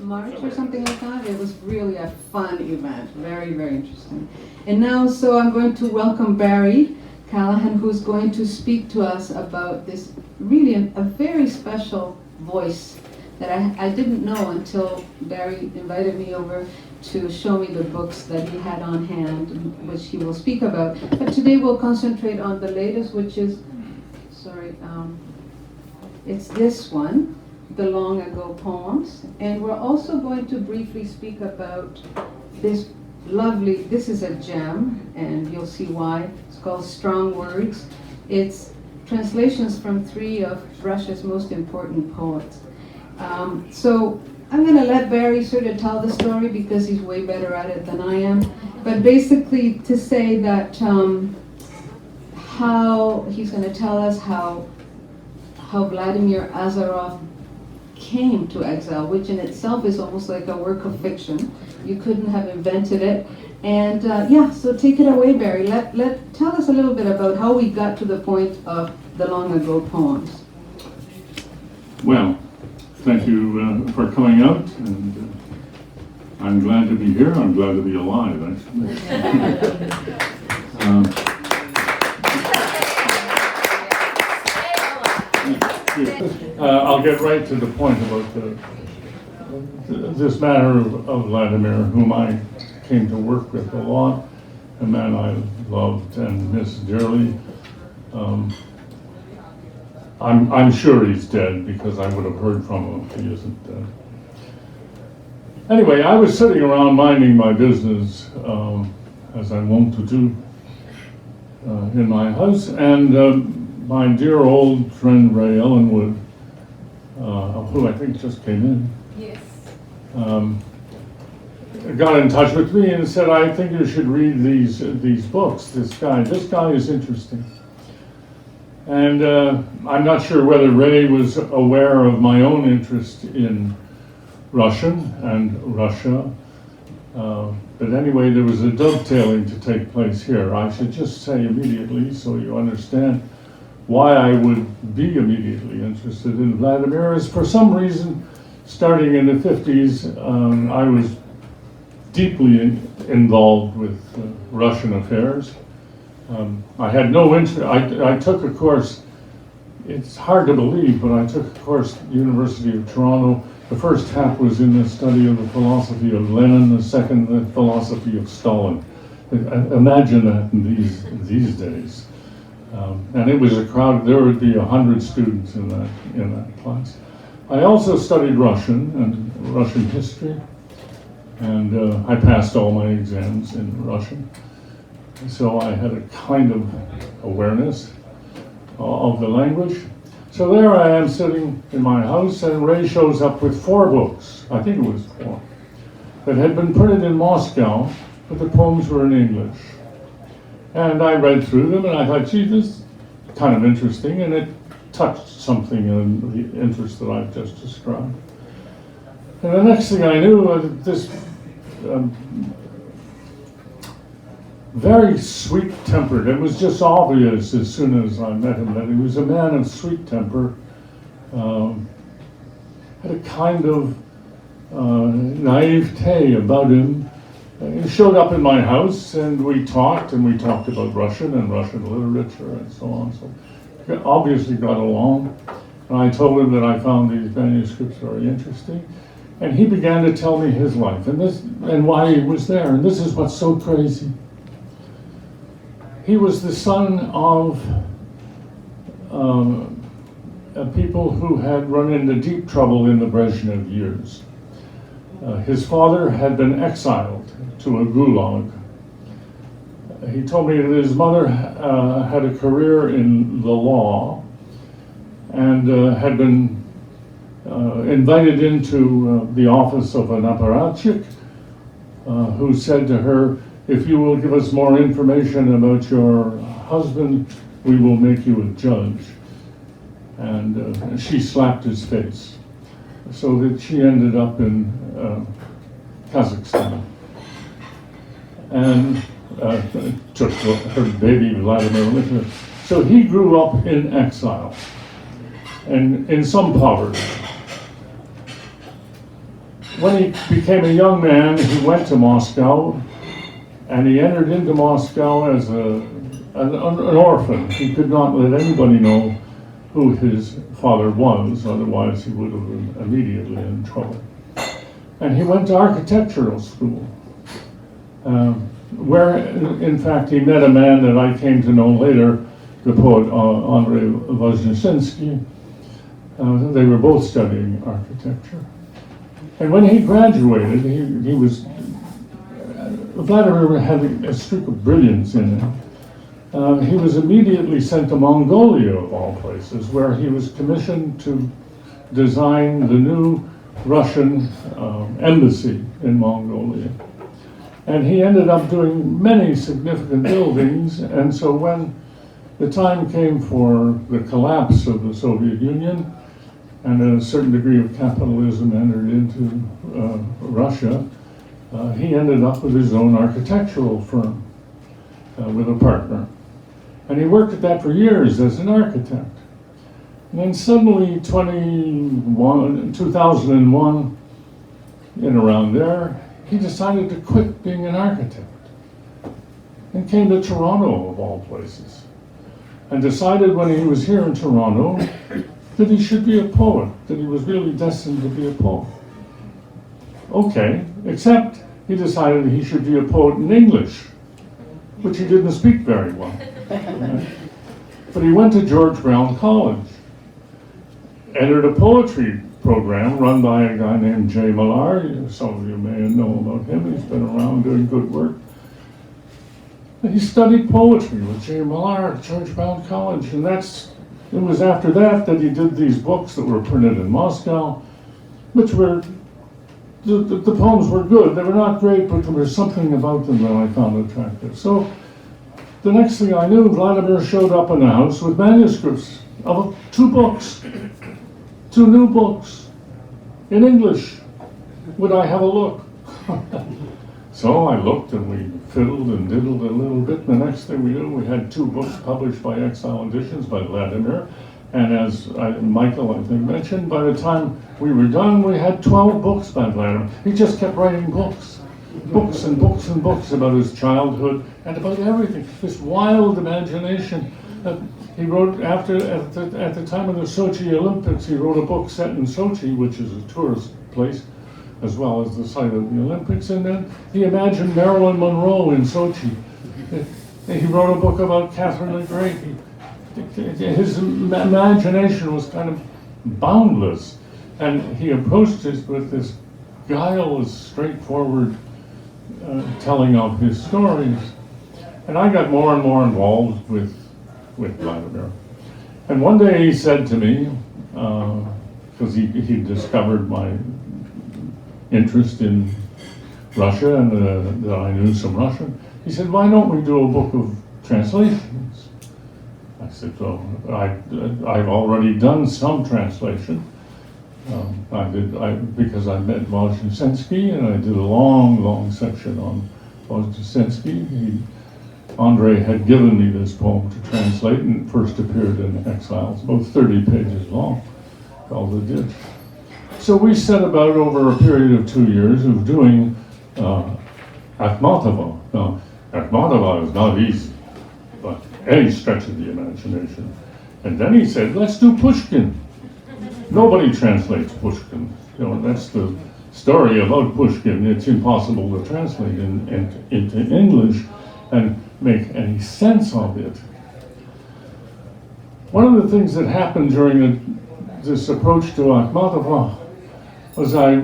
March or something like that. It was really a fun event, very, very interesting. And now, so I'm going to welcome Barry Callaghan, who's going to speak to us about this really a very special voice that I didn't know until Barry invited me over to show me the books that he had on hand, which he will speak about. But today we'll concentrate on the latest, which is, it's this one, The Long Ago Poems. And we're also going to briefly speak about this this is a gem, and you'll see why. It's called Strong Words. It's translations from 3 of Russia's most important poets. So I'm going to let Barry sort of tell the story because he's way better at it than I am. But basically to say that how he's going to tell us how Vladimir Azarov came to exile, which in itself is almost like a work of fiction. You couldn't have invented it. And so take it away, Barry. Tell us a little bit about how we got to the point of the Long Ago Poems. Well, thank you for coming out, and I'm glad to be here. I'm glad to be alive, actually. I'll get right to the point about this matter of Vladimir, whom I came to work with a lot, a man I loved and missed dearly. I'm sure he's dead because I would have heard from him if he isn't dead. Anyway, I was sitting around minding my business, as I wont to do in my house, and my dear old friend Ray Ellenwood, who I think just came in, yes, got in touch with me and said, "I think you should read these books. This guy is interesting." And I'm not sure whether Ray was aware of my own interest in Russian and Russia. But anyway, there was a dovetailing to take place here. I should just say immediately, so you understand why I would be immediately interested in Vladimir, is for some reason, starting in the 50s, I was deeply involved with Russian affairs. I had no interest. I took a course, it's hard to believe, but I took a course at the University of Toronto. The first half was in the study of the philosophy of Lenin, the second the philosophy of Stalin. Imagine that in these days. And it was a crowd. There would be 100 students in that class. I also studied Russian and Russian history, and I passed all my exams in Russian. So I had a kind of awareness of the language. So there I am sitting in my house, and Ray shows up with 4 books, I think it was 4, that had been printed in Moscow, but the poems were in English. And I read through them, and I thought, gee, this is kind of interesting, and it touched something in the interest that I've just described. And the next thing I knew, this very sweet-tempered, it was just obvious as soon as I met him that he was a man of sweet temper, had a kind of naivete about him. He showed up in my house, and we talked about Russian and Russian literature and so on. So we obviously got along. And I told him that I found these manuscripts very interesting. And he began to tell me his life and why he was there. And this is what's so crazy. He was the son of people who had run into deep trouble in the Brezhnev years. His father had been exiled to a gulag. He told me that his mother had a career in the law and had been invited into the office of an apparatchik who said to her, "If you will give us more information about your husband, we will make you a judge." And she slapped his face, so that she ended up in Kazakhstan and took her baby Vladimir with her. So he grew up in exile and in some poverty. when he became a young man, he went to Moscow, and he entered into Moscow as an orphan. He could not let anybody know who his father was, otherwise he would have been immediately in trouble. And he went to architectural school, where in fact he met a man that I came to know later, the poet Andrei Voznesensky. They were both studying architecture. And when he graduated, he was, Vladimir had a streak of brilliance in him. He was immediately sent to Mongolia, of all places, where he was commissioned to design the new Russian embassy in Mongolia. And he ended up doing many significant buildings, and so when the time came for the collapse of the Soviet Union, and a certain degree of capitalism entered into Russia, he ended up with his own architectural firm with a partner. And he worked at that for years as an architect. And then suddenly, 2001, in around there, he decided to quit being an architect and came to Toronto, of all places, and decided when he was here in Toronto that he should be a poet, that he was really destined to be a poet. Okay, except he decided he should be a poet in English, which he didn't speak very well. Right? But he went to George Brown College, entered a poetry program run by a guy named Jay Millar. Some of you may know about him. He's been around doing good work. He studied poetry with Jay Millar at George Brown College, and it was after that he did these books that were printed in Moscow, which were, the poems were good. They were not great, but there was something about them that I found attractive. So the next thing I knew, Vladimir showed up in the house with manuscripts of 2 books, 2 new books in English. Would I have a look? So I looked, and we fiddled and diddled a little bit, and the next thing we knew, we had 2 books published by Exile Editions by Vladimir. And as Michael, I think, mentioned, by the time we were done, we had 12 books by Vladimir. He just kept writing books. Books and books and books about his childhood and about everything. This wild imagination. He wrote at the time of the Sochi Olympics, he wrote a book set in Sochi, which is a tourist place, as well as the site of the Olympics. And then he imagined Marilyn Monroe in Sochi. He wrote a book about Catherine the Great. His imagination was kind of boundless. And he approached it with this guileless, straightforward telling of his stories. And I got more and more involved with Vladimir. And one day he said to me, because he discovered my interest in Russia and that I knew some Russian, he said, "Why don't we do a book of translations?" I said, "Well, I've already done some translation. Because I met Voznesensky, and I did a long section on Voznesensky. Andre had given me this poem to translate, and it first appeared in Exiles, about 30 pages long, called The Ditch. So we set about over a period of 2 years of doing Akhmatova. Now, Akhmatova is not easy, but any stretch of the imagination. And then he said, let's do Pushkin. Nobody translates Pushkin. That's the story about Pushkin. It's impossible to translate into English and make any sense of it. One of the things that happened during this approach to Akhmatova was I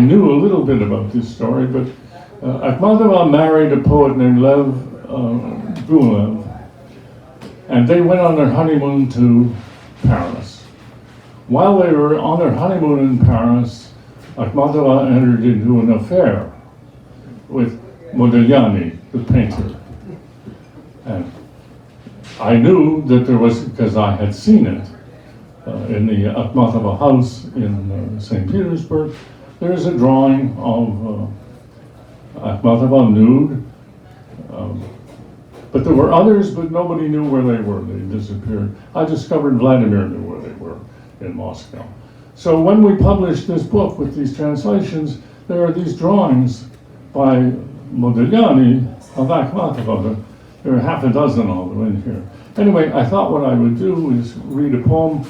knew a little bit about this story, but Akhmatova married a poet named Lev Gulev, and they went on their honeymoon to Paris. While they were on their honeymoon in Paris, Akhmatova entered into an affair with Modigliani, the painter. And I knew that there was, because I had seen it in the Akhmatova house in St. Petersburg, there's a drawing of Akhmatova nude. But there were others, but nobody knew where they were. They disappeared. I discovered Vladimir knew where they were in Moscow. So when we published this book with these translations, there are these drawings by Modigliani of Akhmatova. There are half a dozen of them in here. Anyway, I thought what I would do is read a poem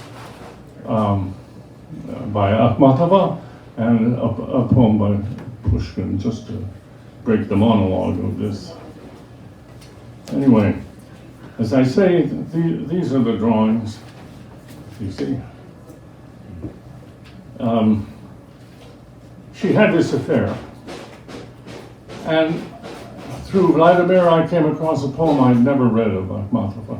by Akhmatova and a poem by Pushkin, just to break the monologue of this. Anyway, as I say, these are the drawings, you see. She had this affair, and through Vladimir I came across a poem I'd never read of Akhmatova.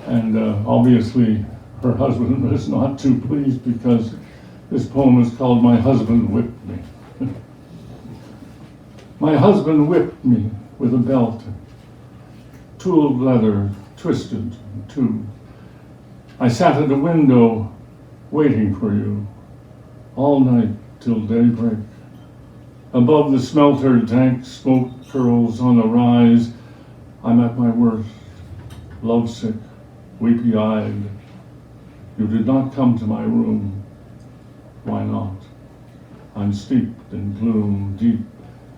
And obviously her husband was not too pleased, because this poem is called "My Husband Whipped Me." My husband whipped me with a belt, tooled leather, twisted too. I sat at a window waiting for you all night till daybreak. Above the smelter, dank smoke curls on the rise. I'm at my worst, lovesick, weepy-eyed. You did not come to my room. Why not? I'm steeped in gloom, deep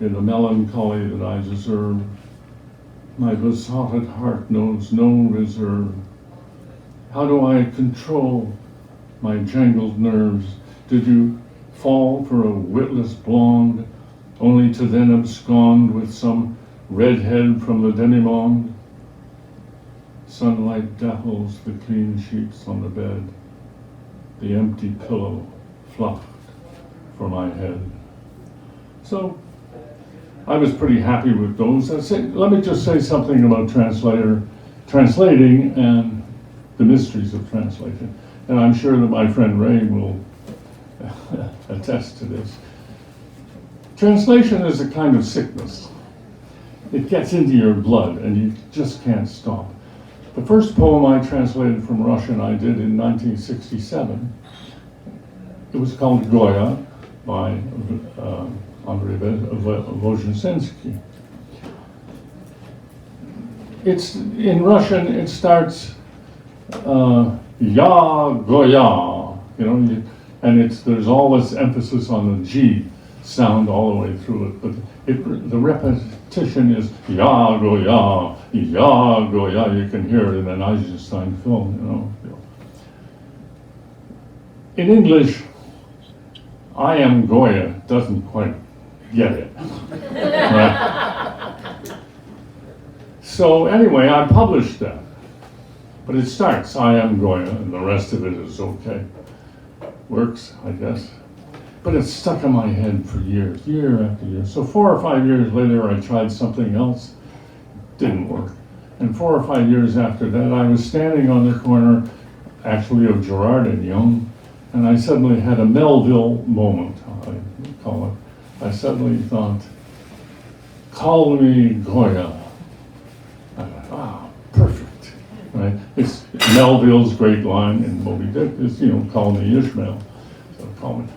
in the melancholy that I deserve. My besotted heart knows no reserve. How do I control my jangled nerves? Did you fall for a witless blonde, only to then abscond with some redhead from the demi-monde? Sunlight dapples the clean sheets on the bed, the empty pillow fluffed for my head. So I was pretty happy with those. Let me just say something about translating and the mysteries of translation. And I'm sure that my friend Ray will attest to this. Translation is a kind of sickness. It gets into your blood and you just can't stop. The first poem I translated from Russian I did in 1967. It was called Goya by Andrei Vozhnesensky. It's in Russian. It starts Ya Goya, and there's all this emphasis on the G sound all the way through it. But the repetition is Ya Goya, Ya Goya. You can hear it in an Eisenstein film, In English, I am Goya doesn't quite get it. Right? So anyway, I published that. But it starts, I am Goya, and the rest of it is okay. Works, I guess. But it's stuck in my head for years, year after year. So 4 or 5 years later, I tried something else. Didn't work. And 4 or 5 years after that, I was standing on the corner, actually of Gerard and Young, and I suddenly had a Melville moment, I call it. I suddenly thought, call me Goya. I thought, perfect, right? It's Melville's great line in Moby Dick is, call me Ishmael.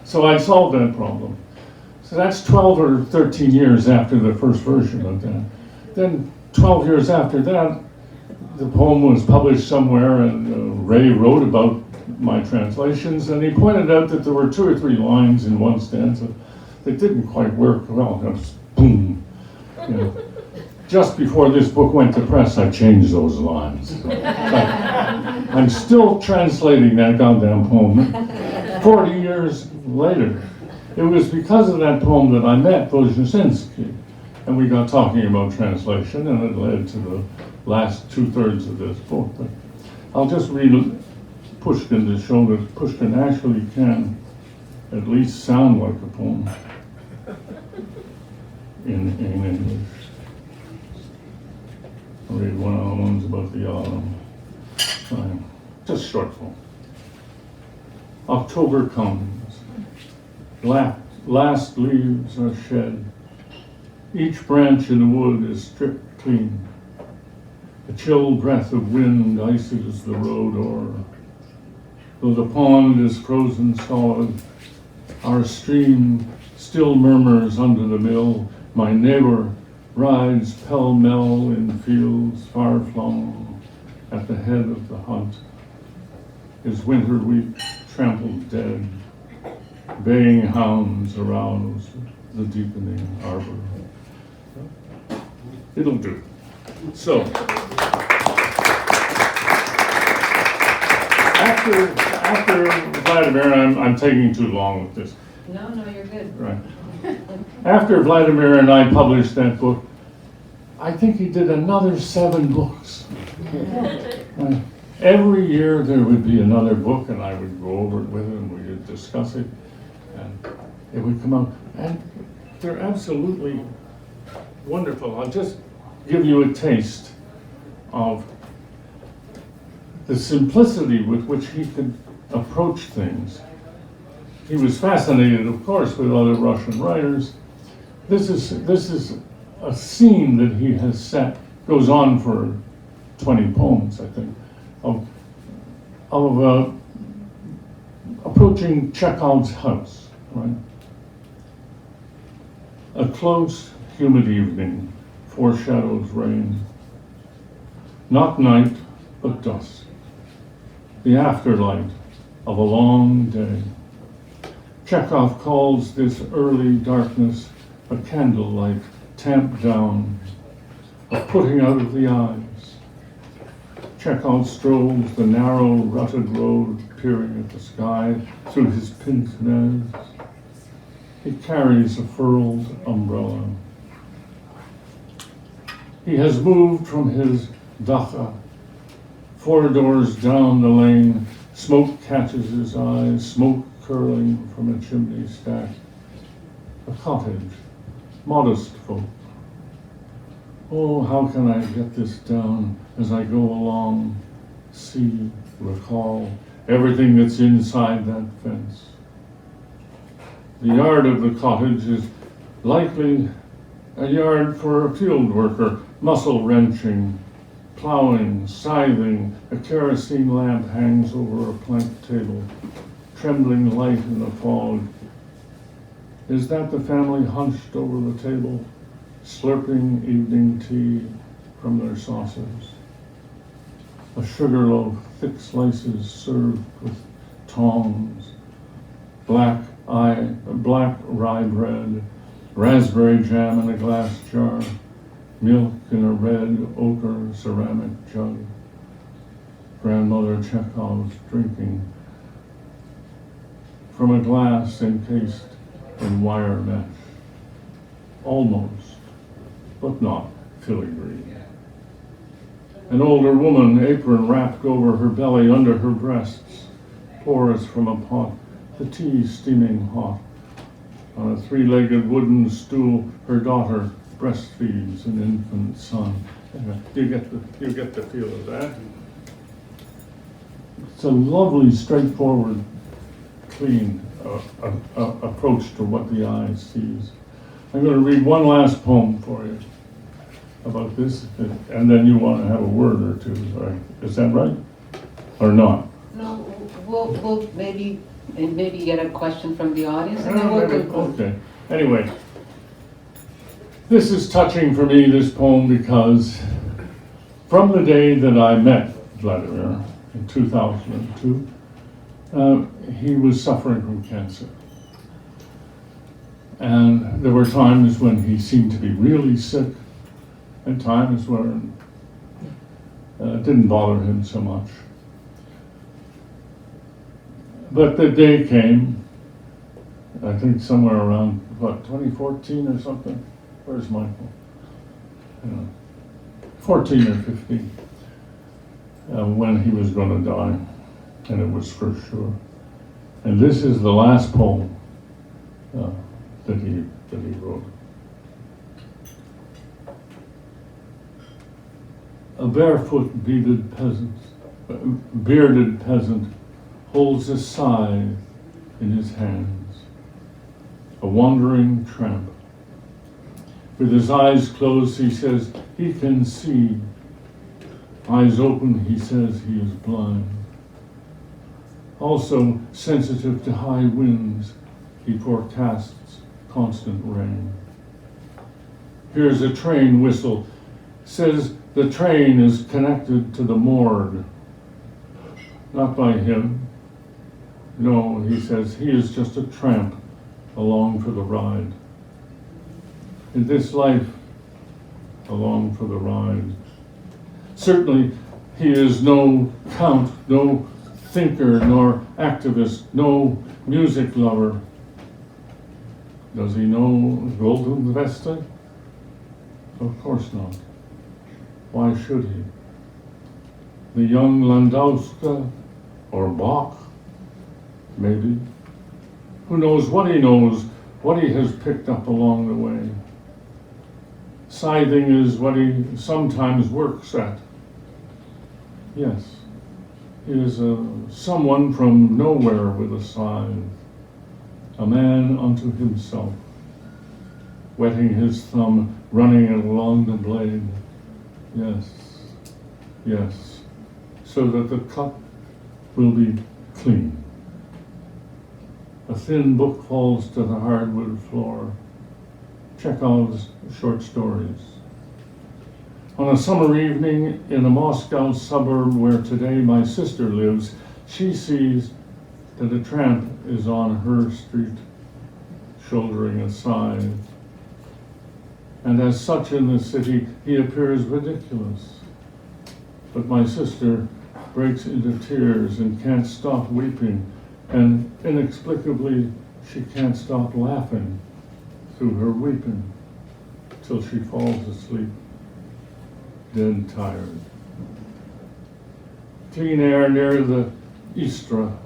So I solved that problem. So that's 12 or 13 years after the first version of that. Then 12 years after that, the poem was published somewhere, and Ray wrote about my translations, and he pointed out that there were 2 or 3 lines in one stanza that didn't quite work well. It was boom. Just before this book went to press, I changed those lines. I'm still translating that goddamn poem 40 years later. It was because of that poem that I met Vozhnesensky, and we got talking about translation, and it led to the last 2/3 of this book. But I'll just read Pushkin to show that Pushkin actually can at least sound like a poem in English. I'll read one of the ones about the autumn. Just short poem. October comes. Last leaves are shed. Each branch in the wood is stripped clean. A chill breath of wind ices the road o'er. Though the pond is frozen solid, our stream still murmurs under the mill. My neighbor rides pell-mell in fields far-flung at the head of the hunt. His winter wheat trampled dead, baying hounds arouse the deepening harbor. It'll do. So, after Vladimir, I'm taking too long with this. No, you're good. Right. After Vladimir and I published that book, I think he did another 7 books. Right. Every year there would be another book, and I would go over it with him, we would discuss it, and it would come out. And they're absolutely wonderful. I'll just give you a taste of the simplicity with which he could approach things. He was fascinated, of course, with other Russian writers. This is a scene that he has set, goes on for 20 poems, I think, of approaching Chekhov's house, right? A close, humid evening foreshadows rain. Not night, but dusk. The afterlight of a long day. Chekhov calls this early darkness a candlelight tamped down, a putting out of the eyes. Chekhov strolls the narrow, rutted road, peering at the sky through his pince nez. He carries a furled umbrella. He has moved from his dacha. 4 doors down the lane, smoke catches his eyes, smoke curling from a chimney stack. A cottage, modest folk. Oh, how can I get this down as I go along, see, recall everything that's inside that fence? The yard of the cottage is likely a yard for a field worker, muscle wrenching, plowing, scything. A kerosene lamp hangs over a plank table, trembling light in the fog. Is that the family hunched over the table, slurping evening tea from their saucers? A sugar loaf, thick slices served with tongs, black rye bread, raspberry jam in a glass jar, milk in a red ochre ceramic jug. Grandmother Chekhov's drinking from a glass encased in wire mesh. Almost, but not filigree. An older woman, apron wrapped over her belly, under her breasts, pours from a pot, the tea steaming hot. On a 3-legged wooden stool, her daughter breastfeeds an infant son. You get the feel of that. It's a lovely, straightforward, clean approach to what the eye sees. I'm going to read one last poem for you about this, and then you want to have a word or two. Right? Is that right? Or not? No, we'll maybe get a question from the audience, and then we'll conclude. Okay. Anyway, this is touching for me, this poem, because from the day that I met Vladimir in 2002, he was suffering from cancer. And there were times when he seemed to be really sick, and times when it didn't bother him so much. But the day came, I think somewhere around, 2014 or something? Where's Michael? 14 or 15, when he was going to die, and it was for sure. And this is the last poem that he wrote. A barefoot bearded peasant holds a scythe in his hands, a wandering tramp. With his eyes closed, he says he can see. Eyes open, he says he is blind. Also sensitive to high winds, he forecasts constant rain. Hears a train whistle, says the train is connected to the morgue. Not by him, No, he says, he is just a tramp along for the ride. In this life, along for the ride. Certainly, he is no count, no thinker, nor activist, no music lover. Does he know Golden Vesta? Of course not. Why should he? The young Landowska or Bach? Maybe. Who knows what he knows, what he has picked up along the way. Scything is what he sometimes works at. Yes, he is someone from nowhere with a scythe, a man unto himself, wetting his thumb, running it along the blade. Yes, yes, so that the cup will be clean. A thin book falls to the hardwood floor. Chekhov's short stories. On a summer evening in a Moscow suburb where today my sister lives, she sees that a tramp is on her street, shouldering a scythe. And as such in the city, he appears ridiculous. But my sister breaks into tears and can't stop weeping, and inexplicably she can't stop laughing through her weeping till she falls asleep, dead tired. Clean air near the Istra,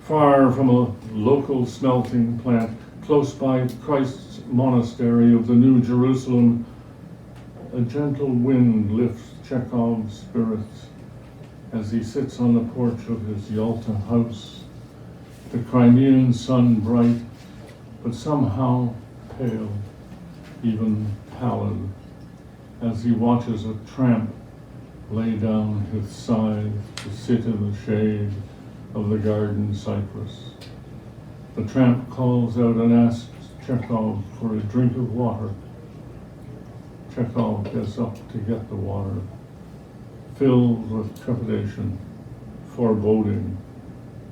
far from a local smelting plant, close by Christ's monastery of the New Jerusalem, a gentle wind lifts Chekhov's spirits as he sits on the porch of his Yalta house, the Crimean sun bright, but somehow pale, even pallid, as he watches a tramp lay down his scythe to sit in the shade of the garden cypress. The tramp calls out and asks Chekhov for a drink of water. Chekhov gets up to get the water, filled with trepidation, foreboding,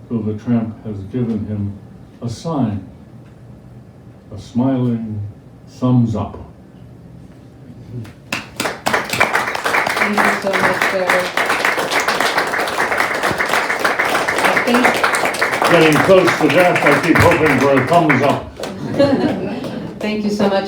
though the tramp has given him a sign, a smiling thumbs up. Thank you so much, Barry. I think Getting close to death, I keep hoping for a thumbs up. Thank you so much.